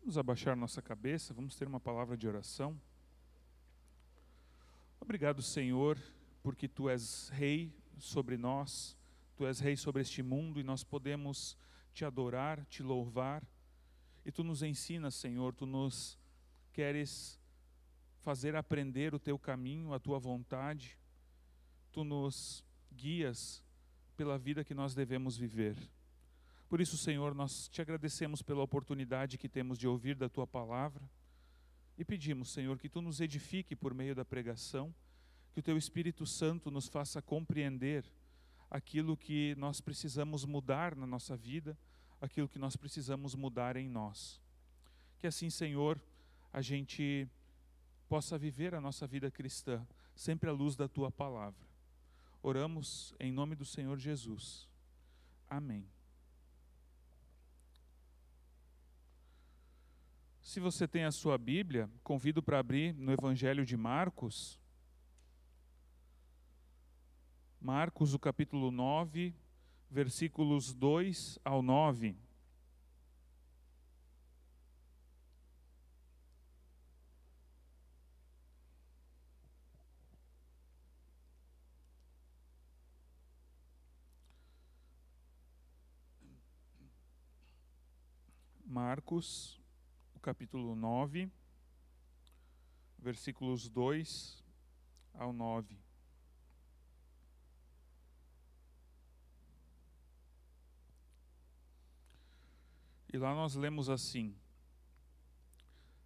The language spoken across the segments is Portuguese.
Vamos abaixar nossa cabeça, vamos ter uma palavra de oração. Obrigado, Senhor, porque Tu és Rei sobre nós, Tu és Rei sobre este mundo e nós podemos Te adorar, Te louvar. E Tu nos ensinas, Senhor, Tu nos queres fazer aprender o Teu caminho, a Tua vontade. Tu nos guias pela vida que nós devemos viver. Por isso, Senhor, nós Te agradecemos pela oportunidade que temos de ouvir da Tua palavra e pedimos, Senhor, que Tu nos edifique por meio da pregação, que o Teu Espírito Santo nos faça compreender aquilo que nós precisamos mudar na nossa vida, aquilo que nós precisamos mudar em nós. Que assim, Senhor, a gente possa viver a nossa vida cristã, sempre à luz da Tua palavra. Oramos em nome do Senhor Jesus. Amém. Se você tem a sua Bíblia, convido para abrir no Evangelho de Marcos. Marcos, o capítulo 9, versículos 2 ao 9. Marcos, o capítulo 9, versículos 2 ao 9. E lá nós lemos assim: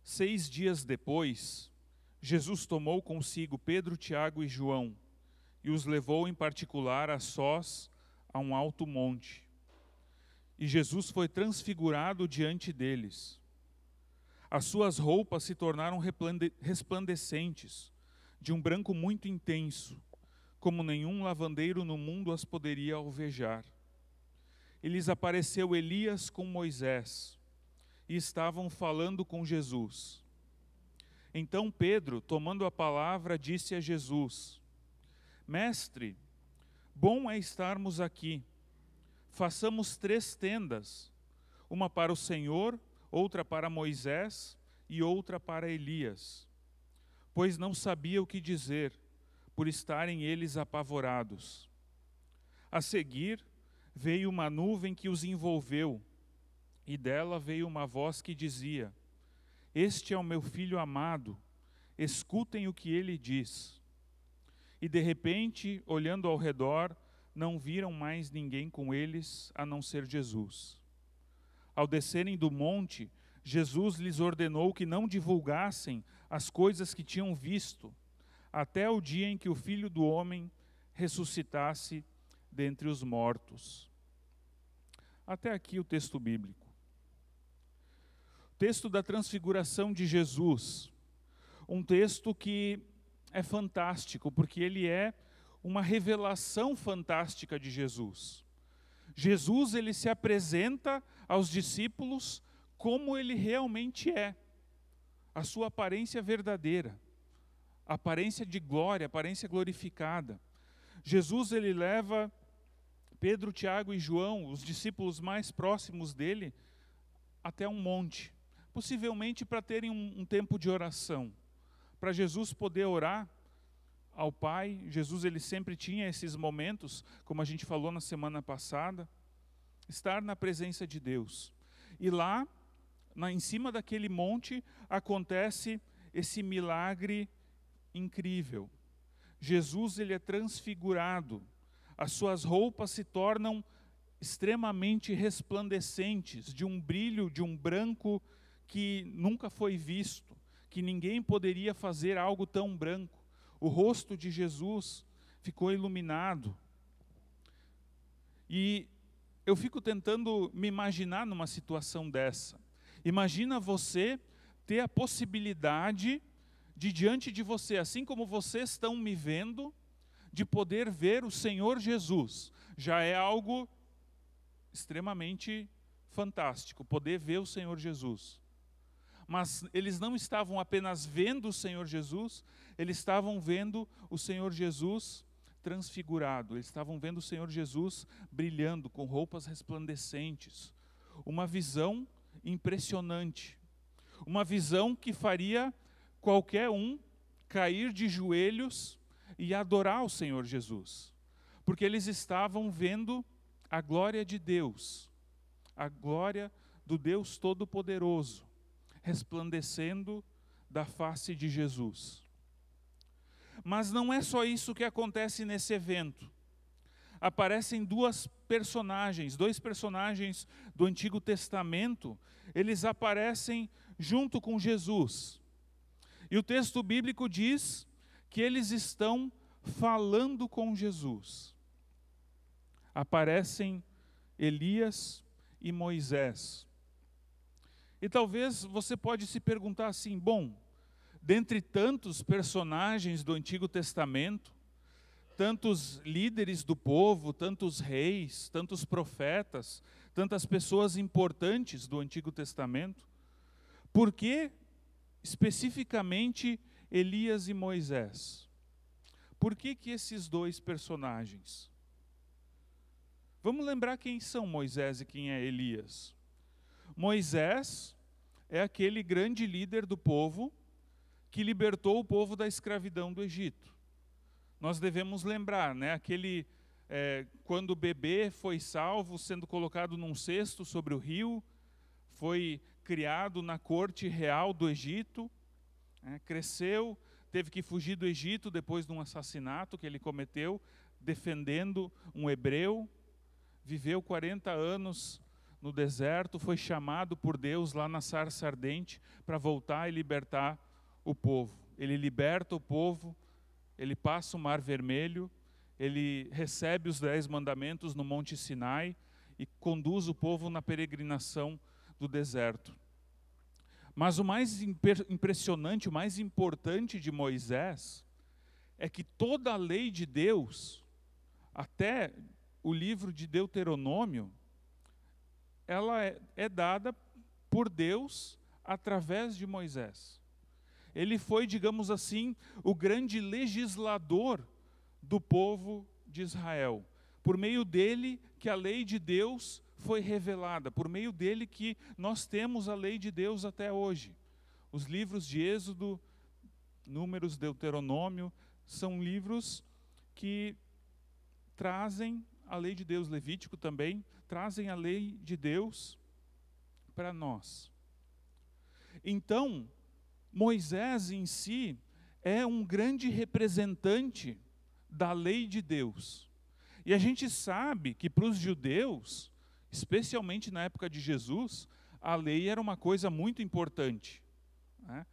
6 dias depois, Jesus tomou consigo Pedro, Tiago e João e os levou em particular a sós a um alto monte. E Jesus foi transfigurado diante deles. As suas roupas se tornaram resplandecentes, de um branco muito intenso, como nenhum lavandeiro no mundo as poderia alvejar. E lhes apareceu Elias com Moisés, e estavam falando com Jesus. Então Pedro, tomando a palavra, disse a Jesus: Mestre, bom é estarmos aqui. Façamos 3 tendas, uma para o Senhor, outra para Moisés e outra para Elias. Pois não sabia o que dizer, por estarem eles apavorados. A seguir, veio uma nuvem que os envolveu, e dela veio uma voz que dizia: Este é o meu filho amado, escutem o que ele diz. E de repente, olhando ao redor, não viram mais ninguém com eles, a não ser Jesus. Ao descerem do monte, Jesus lhes ordenou que não divulgassem as coisas que tinham visto, até o dia em que o Filho do Homem ressuscitasse dentre os mortos. Até aqui o texto bíblico. O texto da transfiguração de Jesus. Um texto que é fantástico, porque ele é uma revelação fantástica de Jesus. Jesus, ele se apresenta aos discípulos como ele realmente é. A sua aparência verdadeira, a aparência de glória, a aparência glorificada. Jesus, ele leva Pedro, Tiago e João, os discípulos mais próximos dele, até um monte, possivelmente para terem um tempo de oração, para Jesus poder orar ao Pai. Jesus, ele sempre tinha esses momentos, como a gente falou na semana passada, estar na presença de Deus. E lá, em cima daquele monte, acontece esse milagre incrível. Jesus, ele é transfigurado, as suas roupas se tornam extremamente resplandecentes, de um brilho, de um branco que nunca foi visto, que ninguém poderia fazer algo tão branco. O rosto de Jesus ficou iluminado. E eu fico tentando me imaginar numa situação dessa. Imagina você ter a possibilidade de, diante de você, assim como vocês estão me vendo, de poder ver o Senhor Jesus. Já é algo extremamente fantástico, poder ver o Senhor Jesus. Mas eles não estavam apenas vendo o Senhor Jesus, eles estavam vendo o Senhor Jesus transfigurado, eles estavam vendo o Senhor Jesus brilhando com roupas resplandecentes. Uma visão impressionante. uma visão que faria qualquer um cair de joelhos e adorar o Senhor Jesus, porque eles estavam vendo a glória de Deus, a glória do Deus Todo-Poderoso, resplandecendo da face de Jesus. Mas não é só isso que acontece nesse evento. Aparecem dois personagens do Antigo Testamento, eles aparecem junto com Jesus. E o texto bíblico diz que eles estão falando com Jesus. Aparecem Elias e Moisés. E talvez você pode se perguntar assim, bom, dentre tantos personagens do Antigo Testamento, tantos líderes do povo, tantos reis, tantos profetas, tantas pessoas importantes do Antigo Testamento, por que especificamente Elias e Moisés? Por que esses dois personagens? Vamos lembrar quem são Moisés e quem é Elias. Moisés é aquele grande líder do povo que libertou o povo da escravidão do Egito. Nós devemos lembrar, né, quando o bebê foi salvo, sendo colocado num cesto sobre o rio, foi criado na corte real do Egito, cresceu, teve que fugir do Egito depois de um assassinato que ele cometeu, defendendo um hebreu, viveu 40 anos no deserto, foi chamado por Deus lá na sarça ardente para voltar e libertar o povo. Ele liberta o povo, ele passa o Mar Vermelho, ele recebe os 10 mandamentos no Monte Sinai e conduz o povo na peregrinação do deserto. Mas o mais impressionante, o mais importante de Moisés, é que toda a lei de Deus, até o livro de Deuteronômio, ela é dada por Deus através de Moisés. Ele foi, digamos assim, o grande legislador do povo de Israel. Por meio dele que a lei de Deus foi revelada, por meio dele que nós temos a lei de Deus até hoje. Os livros de Êxodo, Números, Deuteronômio, são livros que trazem a lei de Deus, Levítico também, trazem a lei de Deus para nós. Então, Moisés em si é um grande representante da lei de Deus. E a gente sabe que para os judeus, especialmente na época de Jesus, a lei era uma coisa muito importante, né?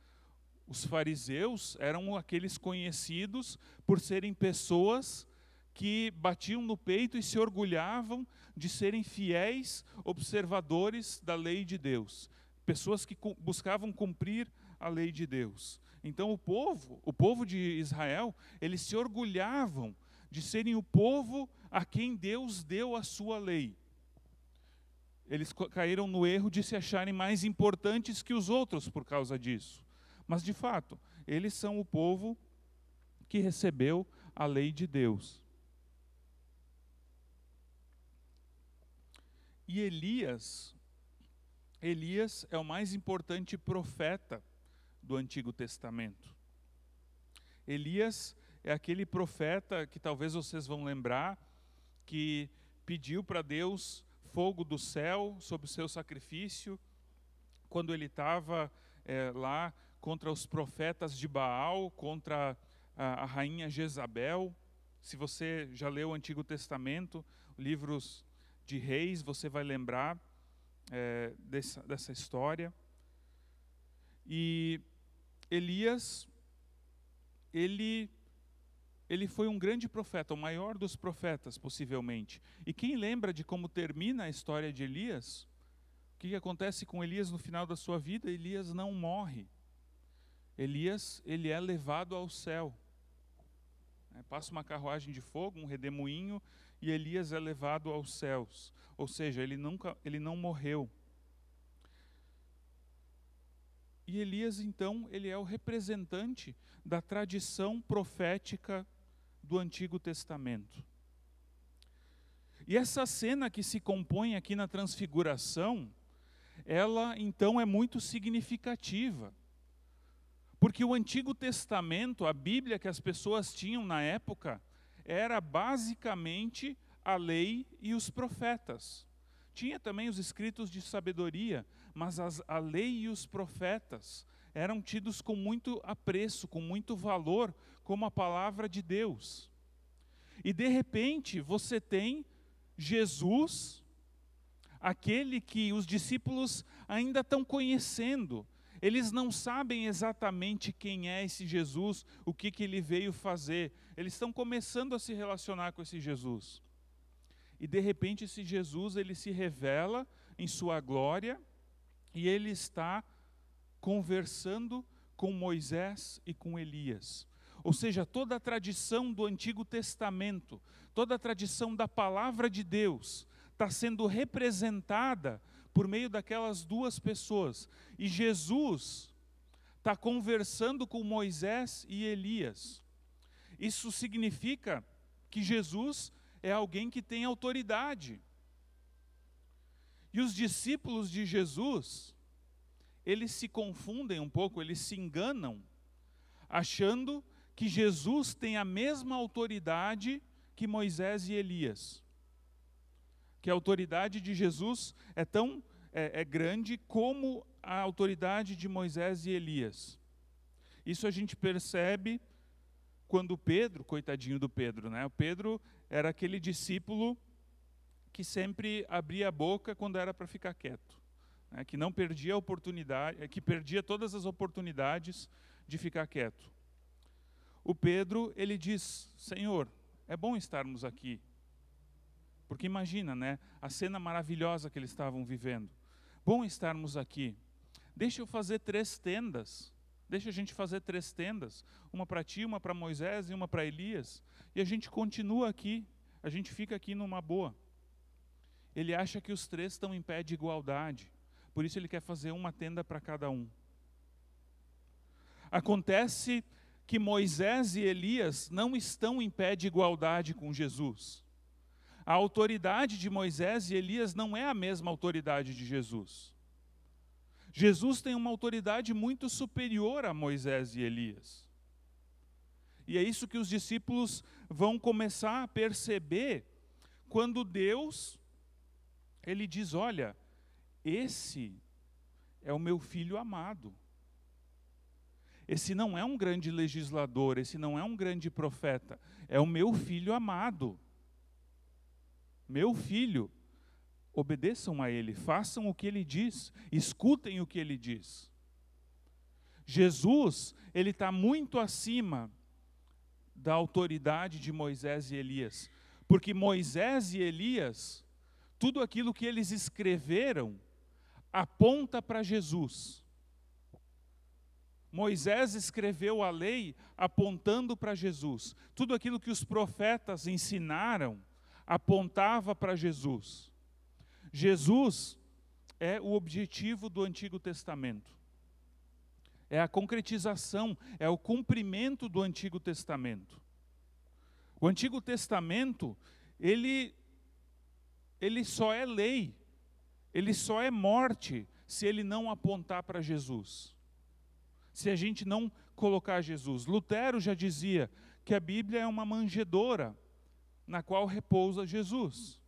Os fariseus eram aqueles conhecidos por serem pessoas que batiam no peito e se orgulhavam de serem fiéis observadores da lei de Deus. Pessoas que buscavam cumprir a lei de Deus. Então o povo de Israel, eles se orgulhavam de serem o povo a quem Deus deu a sua lei. Eles caíram no erro de se acharem mais importantes que os outros por causa disso. Mas de fato, eles são o povo que recebeu a lei de Deus. E Elias é o mais importante profeta do Antigo Testamento. Elias é aquele profeta que talvez vocês vão lembrar, que pediu para Deus fogo do céu sobre o seu sacrifício, quando ele estava lá contra os profetas de Baal, contra a rainha Jezabel. Se você já leu o Antigo Testamento, livros de Reis, você vai lembrar dessa história. E Elias, ele foi um grande profeta, o maior dos profetas, possivelmente. E quem lembra de como termina a história de Elias? O que acontece com Elias no final da sua vida? Elias não morre. Elias, ele é levado ao céu. Passa uma carruagem de fogo, um redemoinho, e Elias é levado aos céus. Ou seja, ele não morreu. E Elias, então, ele é o representante da tradição profética do Antigo Testamento. E essa cena que se compõe aqui na Transfiguração ela então é muito significativa. Porque o Antigo Testamento, a Bíblia que as pessoas tinham na época, era basicamente a lei e os profetas. Tinha também os escritos de sabedoria, mas a lei e os profetas eram tidos com muito apreço, com muito valor, como a palavra de Deus. E de repente você tem Jesus, aquele que os discípulos ainda estão conhecendo. Eles não sabem exatamente quem é esse Jesus, o que ele veio fazer. Eles estão começando a se relacionar com esse Jesus. E de repente esse Jesus, ele se revela em sua glória e ele está conversando com Moisés e com Elias. Ou seja, toda a tradição do Antigo Testamento, toda a tradição da palavra de Deus está sendo representada por meio daquelas duas pessoas. E Jesus está conversando com Moisés e Elias. Isso significa que Jesus é alguém que tem autoridade. E os discípulos de Jesus, eles se confundem um pouco, eles se enganam, achando que Jesus tem a mesma autoridade que Moisés e Elias. Que a autoridade de Jesus é grande como a autoridade de Moisés e Elias. Isso a gente percebe quando Pedro, coitadinho do Pedro, né? O Pedro era aquele discípulo que sempre abria a boca quando era para ficar quieto, né? Que não perdia a oportunidade, que perdia todas as oportunidades de ficar quieto. O Pedro, ele diz: Senhor, é bom estarmos aqui. Porque imagina, né, a cena maravilhosa que eles estavam vivendo. Bom estarmos aqui. Deixa eu fazer 3 tendas. Deixa a gente fazer 3 tendas. Uma para ti, uma para Moisés e uma para Elias. E a gente continua aqui. A gente fica aqui numa boa. Ele acha que os 3 estão em pé de igualdade. Por isso ele quer fazer uma tenda para cada um. Acontece que Moisés e Elias não estão em pé de igualdade com Jesus. A autoridade de Moisés e Elias não é a mesma autoridade de Jesus. Jesus tem uma autoridade muito superior a Moisés e Elias. E é isso que os discípulos vão começar a perceber quando Deus, ele diz: olha, esse é o meu filho amado. Esse não é um grande legislador, esse não é um grande profeta, é o meu filho amado. Meu filho, obedeçam a ele, façam o que ele diz, escutem o que ele diz. Jesus, ele está muito acima da autoridade de Moisés e Elias, porque Moisés e Elias, tudo aquilo que eles escreveram, aponta para Jesus. Moisés escreveu a lei apontando para Jesus. Tudo aquilo que os profetas ensinaram apontava para Jesus. Jesus é o objetivo do Antigo Testamento. É a concretização, é o cumprimento do Antigo Testamento. O Antigo Testamento, ele só é lei, ele só é morte se ele não apontar para Jesus. Se a gente não colocar Jesus. Lutero já dizia que a Bíblia é uma manjedoura na qual repousa Jesus.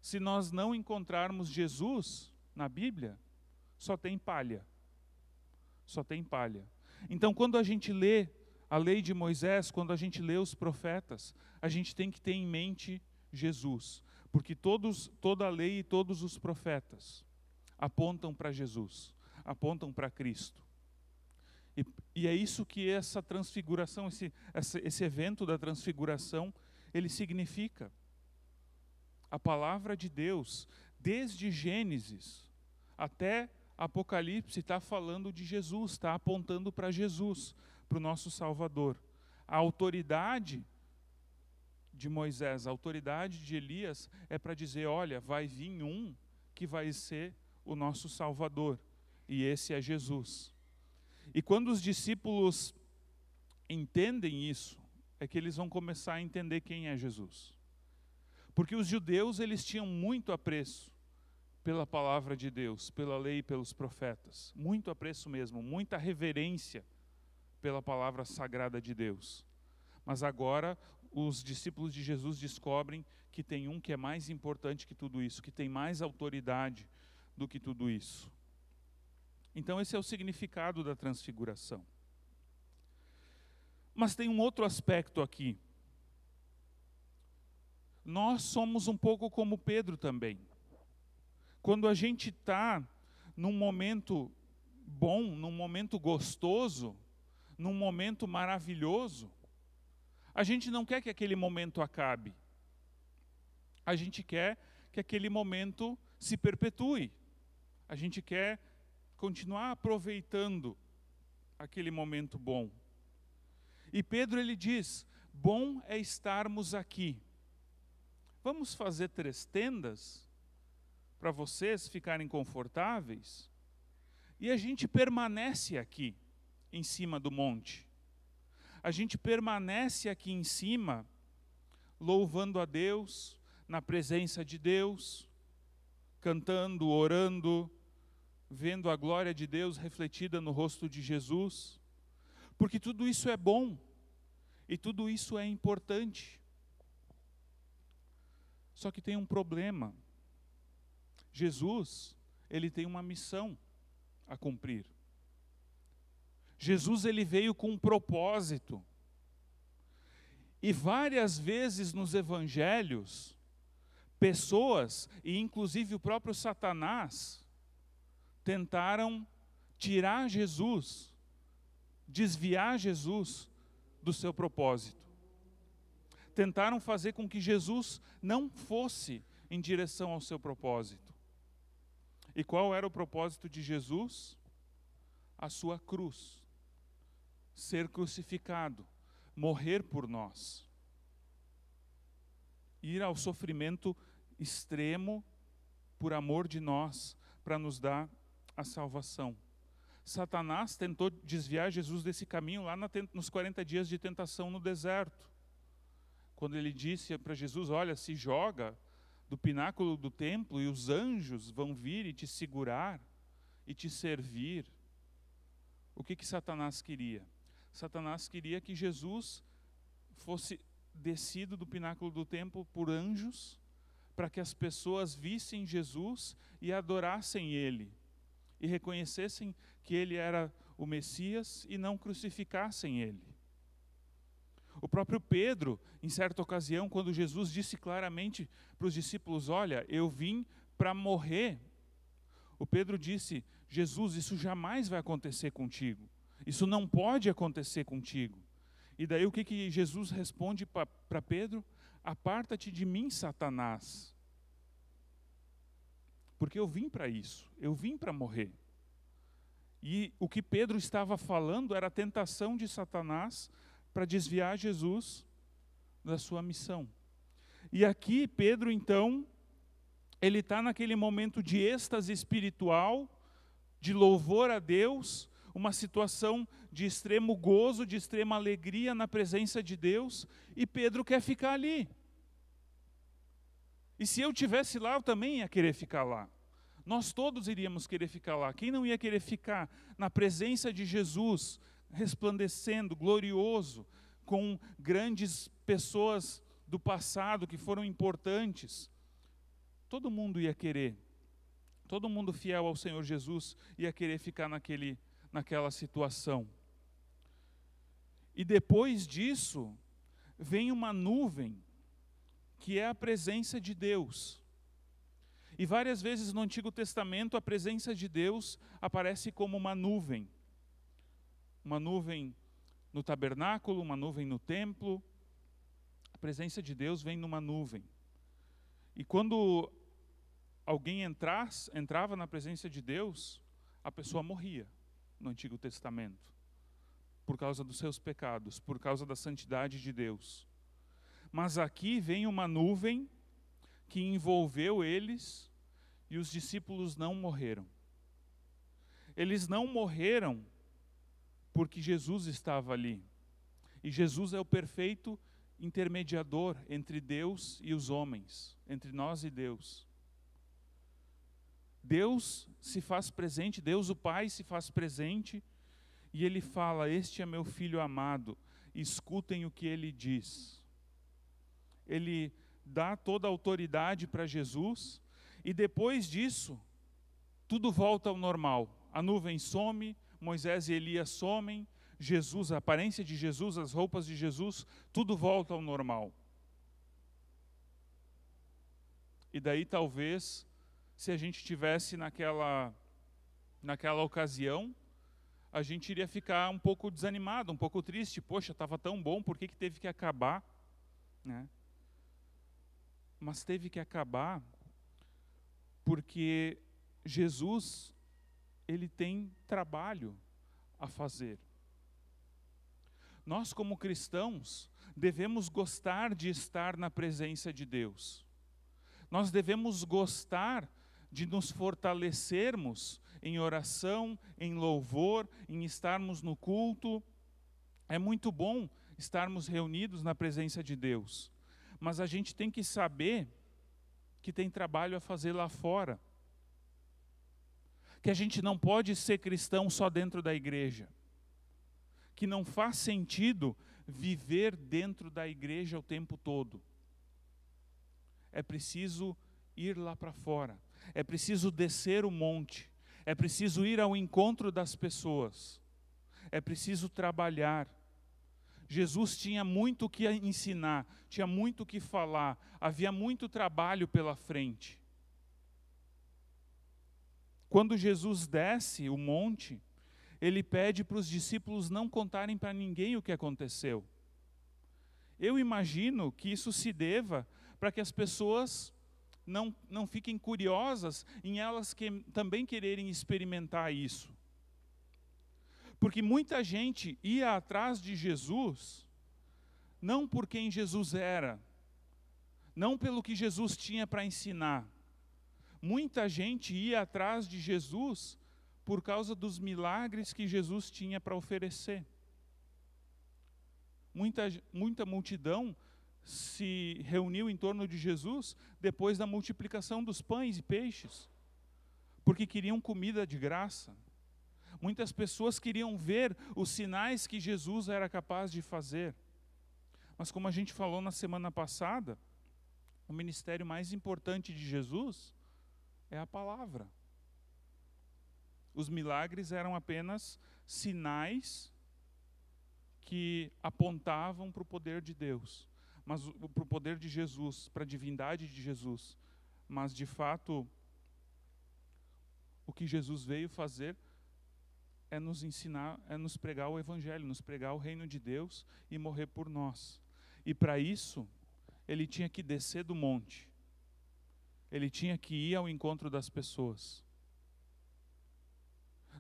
Se nós não encontrarmos Jesus na Bíblia, só tem palha. Só tem palha. Então, quando a gente lê a lei de Moisés, quando a gente lê os profetas, a gente tem que ter em mente Jesus. Porque toda a lei e todos os profetas apontam para Jesus, apontam para Cristo. E é isso que essa transfiguração, esse evento da transfiguração, ele significa. A palavra de Deus, desde Gênesis até Apocalipse, está falando de Jesus, está apontando para Jesus, para o nosso Salvador. A autoridade de Moisés, a autoridade de Elias é para dizer: olha, vai vir um que vai ser o nosso Salvador, e esse é Jesus. E quando os discípulos entendem isso, é que eles vão começar a entender quem é Jesus. Porque os judeus, eles tinham muito apreço pela palavra de Deus, pela lei e pelos profetas. Muito apreço mesmo, muita reverência pela palavra sagrada de Deus. Mas agora os discípulos de Jesus descobrem que tem um que é mais importante que tudo isso, que tem mais autoridade do que tudo isso. Então esse é o significado da transfiguração. Mas tem um outro aspecto aqui. Nós somos um pouco como Pedro também. Quando a gente está num momento bom, num momento gostoso, num momento maravilhoso, a gente não quer que aquele momento acabe. A gente quer que aquele momento se perpetue. A gente quer continuar aproveitando aquele momento bom. E Pedro ele diz: bom é estarmos aqui. Vamos fazer 3 tendas para vocês ficarem confortáveis? E a gente permanece aqui, em cima do monte. A gente permanece aqui em cima, louvando a Deus, na presença de Deus, cantando, orando, vendo a glória de Deus refletida no rosto de Jesus, porque tudo isso é bom e tudo isso é importante. Só que tem um problema. Jesus, ele tem uma missão a cumprir. Jesus, ele veio com um propósito. E várias vezes nos evangelhos, pessoas, e inclusive o próprio Satanás, tentaram tirar Jesus, desviar Jesus do seu propósito. Tentaram fazer com que Jesus não fosse em direção ao seu propósito. E qual era o propósito de Jesus? A sua cruz. Ser crucificado, morrer por nós. Ir ao sofrimento extremo por amor de nós, para nos dar a salvação. Satanás tentou desviar Jesus desse caminho lá nos 40 dias de tentação no deserto. Quando ele disse para Jesus: olha, se joga do pináculo do templo e os anjos vão vir e te segurar e te servir. O que Satanás queria? Satanás queria que Jesus fosse descido do pináculo do templo por anjos, para que as pessoas vissem Jesus e adorassem Ele, e reconhecessem que Ele era o Messias e não crucificassem Ele. O próprio Pedro, em certa ocasião, quando Jesus disse claramente para os discípulos: olha, eu vim para morrer, o Pedro disse: Jesus, isso jamais vai acontecer contigo. Isso não pode acontecer contigo. E daí o que Jesus responde para Pedro? Aparta-te de mim, Satanás. Porque eu vim para isso, eu vim para morrer. E o que Pedro estava falando era a tentação de Satanás para desviar Jesus da sua missão. E aqui Pedro, então, ele está naquele momento de êxtase espiritual, de louvor a Deus, uma situação de extremo gozo, de extrema alegria na presença de Deus, e Pedro quer ficar ali. E se eu tivesse lá, eu também ia querer ficar lá. Nós todos iríamos querer ficar lá. Quem não ia querer ficar na presença de Jesus, resplandecendo, glorioso, com grandes pessoas do passado que foram importantes? Todo mundo ia querer. Todo mundo fiel ao Senhor Jesus ia querer ficar naquela situação. E depois disso, vem uma nuvem, que é a presença de Deus. E várias vezes no Antigo Testamento a presença de Deus aparece como uma nuvem. Uma nuvem no tabernáculo, uma nuvem no templo. A presença de Deus vem numa nuvem. E quando alguém entrava na presença de Deus, a pessoa morria no Antigo Testamento, por causa dos seus pecados, por causa da santidade de Deus. Mas aqui vem uma nuvem que envolveu eles, e os discípulos não morreram. Eles não morreram porque Jesus estava ali. E Jesus é o perfeito intermediador entre Deus e os homens, entre nós e Deus. Deus se faz presente, Deus o Pai se faz presente, e ele fala: este é meu filho amado, escutem o que ele diz. Ele dá toda a autoridade para Jesus, e depois disso, tudo volta ao normal. A nuvem some, Moisés e Elias somem, Jesus, a aparência de Jesus, as roupas de Jesus, tudo volta ao normal. E daí talvez, se a gente estivesse naquela ocasião, a gente iria ficar um pouco desanimado, um pouco triste. Poxa, estava tão bom, por que teve que acabar? Né? Mas teve que acabar porque Jesus, ele tem trabalho a fazer. Nós, como cristãos, devemos gostar de estar na presença de Deus. Nós devemos gostar de nos fortalecermos em oração, em louvor, em estarmos no culto. É muito bom estarmos reunidos na presença de Deus. Mas a gente tem que saber que tem trabalho a fazer lá fora. Que a gente não pode ser cristão só dentro da igreja. Que não faz sentido viver dentro da igreja o tempo todo. É preciso ir lá para fora. É preciso descer o monte. É preciso ir ao encontro das pessoas. É preciso trabalhar. Jesus tinha muito o que ensinar, tinha muito o que falar, havia muito trabalho pela frente. Quando Jesus desce o monte, ele pede para os discípulos não contarem para ninguém o que aconteceu. Eu imagino que isso se deva para que as pessoas não fiquem curiosas em elas também quererem experimentar isso. Porque muita gente ia atrás de Jesus, não por quem Jesus era, não pelo que Jesus tinha para ensinar. Muita gente ia atrás de Jesus por causa dos milagres que Jesus tinha para oferecer. Muita multidão se reuniu em torno de Jesus depois da multiplicação dos pães e peixes, porque queriam comida de graça. Muitas pessoas queriam ver os sinais que Jesus era capaz de fazer. Mas como a gente falou na semana passada, o ministério mais importante de Jesus é a palavra. Os milagres eram apenas sinais que apontavam para o poder de Deus, mas para o poder de Jesus, para a divindade de Jesus. Mas de fato, o que Jesus veio fazer é nos ensinar, é nos pregar o Evangelho, nos pregar o reino de Deus e morrer por nós. E para isso, ele tinha que descer do monte. Ele tinha que ir ao encontro das pessoas.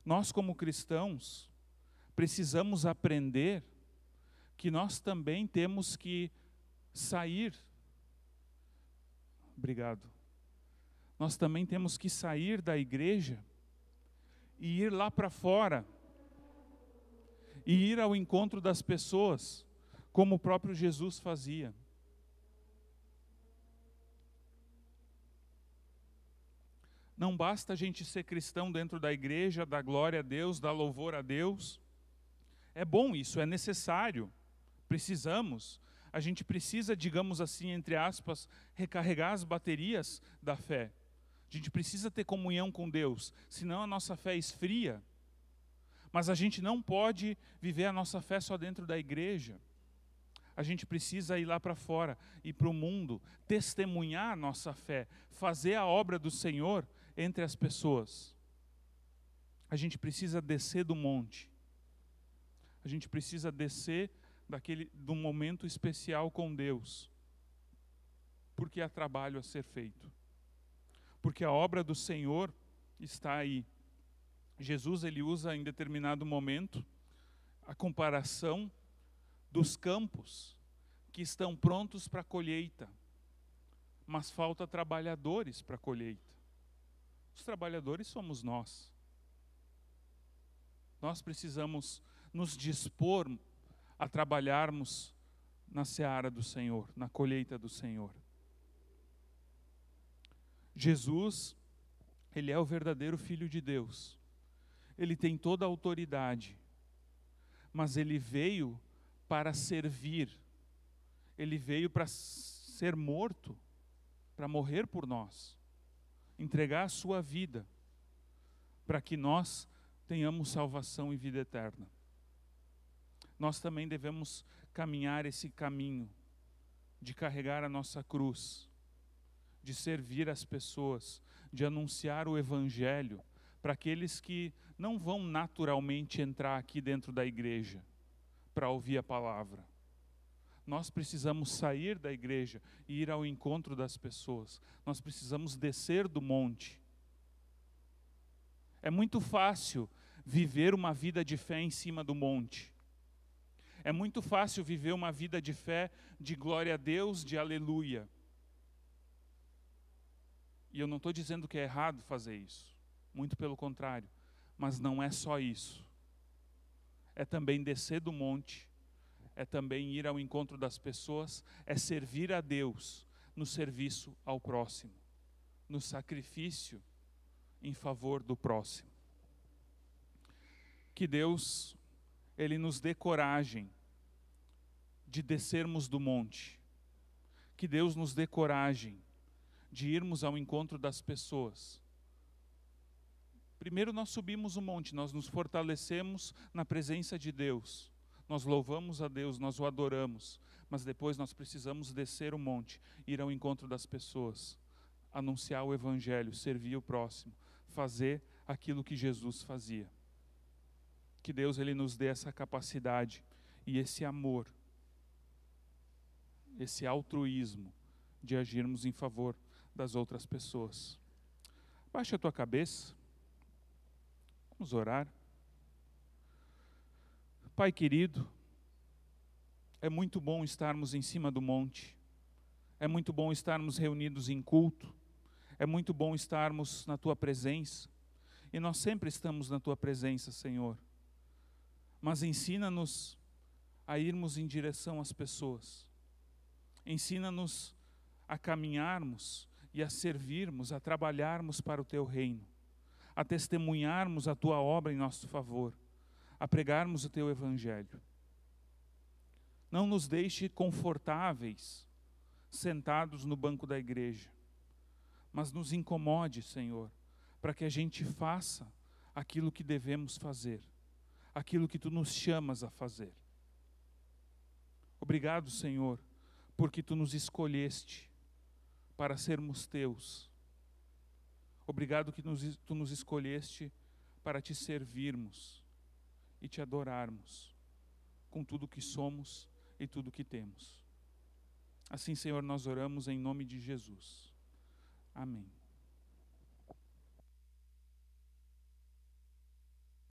Nós, como cristãos, precisamos aprender que nós também temos que sair. Obrigado. Nós também temos que sair da igreja e ir lá para fora. E ir ao encontro das pessoas, como o próprio Jesus fazia. Não basta a gente ser cristão dentro da igreja, dar glória a Deus, dar louvor a Deus. É bom isso, é necessário. Precisamos. A gente precisa, digamos assim, entre aspas, recarregar as baterias da fé. A gente precisa ter comunhão com Deus, senão a nossa fé esfria. Mas a gente não pode viver a nossa fé só dentro da igreja. A gente precisa ir lá para fora, ir para o mundo, testemunhar a nossa fé, fazer a obra do Senhor entre as pessoas. A gente precisa descer do monte. A gente precisa descer de um momento especial com Deus. Porque há trabalho a ser feito. Porque a obra do Senhor está aí. Jesus, ele usa em determinado momento a comparação dos campos que estão prontos para a colheita, mas falta trabalhadores para a colheita. Os trabalhadores somos nós. Nós precisamos nos dispor a trabalharmos na seara do Senhor, na colheita do Senhor. Jesus, Ele é o verdadeiro Filho de Deus. Ele tem toda a autoridade, mas ele veio para servir. Ele veio para ser morto, para morrer por nós, entregar a sua vida, para que nós tenhamos salvação e vida eterna. Nós também devemos caminhar esse caminho de carregar a nossa cruz, de servir as pessoas, de anunciar o Evangelho para aqueles que não vão naturalmente entrar aqui dentro da igreja para ouvir a palavra. Nós precisamos sair da igreja e ir ao encontro das pessoas. Nós precisamos descer do monte. É muito fácil viver uma vida de fé em cima do monte. É muito fácil viver uma vida de fé, de glória a Deus, de aleluia. E eu não estou dizendo que é errado fazer isso. Muito pelo contrário. Mas não é só isso. É também descer do monte. É também ir ao encontro das pessoas. É servir a Deus no serviço ao próximo. No sacrifício em favor do próximo. Que Deus, Ele nos dê coragem de descermos do monte. Que Deus nos dê coragem de irmos ao encontro das pessoas. Primeiro nós subimos o monte, nós nos fortalecemos na presença de Deus. Nós louvamos a Deus, nós o adoramos. Mas depois nós precisamos descer o monte, ir ao encontro das pessoas, anunciar o Evangelho, servir o próximo, fazer aquilo que Jesus fazia. Que Deus Ele nos dê essa capacidade e esse amor, esse altruísmo de agirmos em favor das outras pessoas. Baixa a tua cabeça. Vamos orar. Pai querido, é muito bom estarmos em cima do monte. É muito bom estarmos reunidos em culto. É muito bom estarmos na tua presença. E nós sempre estamos na tua presença, Senhor. Mas ensina-nos a irmos em direção às pessoas. Ensina-nos a caminharmos e a servirmos, a trabalharmos para o teu reino, a testemunharmos a tua obra em nosso favor, a pregarmos o teu Evangelho. Não nos deixe confortáveis, sentados no banco da igreja, mas nos incomode, Senhor, para que a gente faça aquilo que devemos fazer, aquilo que tu nos chamas a fazer. Obrigado, Senhor, porque tu nos escolheste para sermos teus. Obrigado que tu nos escolheste para te servirmos e te adorarmos com tudo que somos e tudo que temos. Assim, Senhor, nós oramos em nome de Jesus. Amém.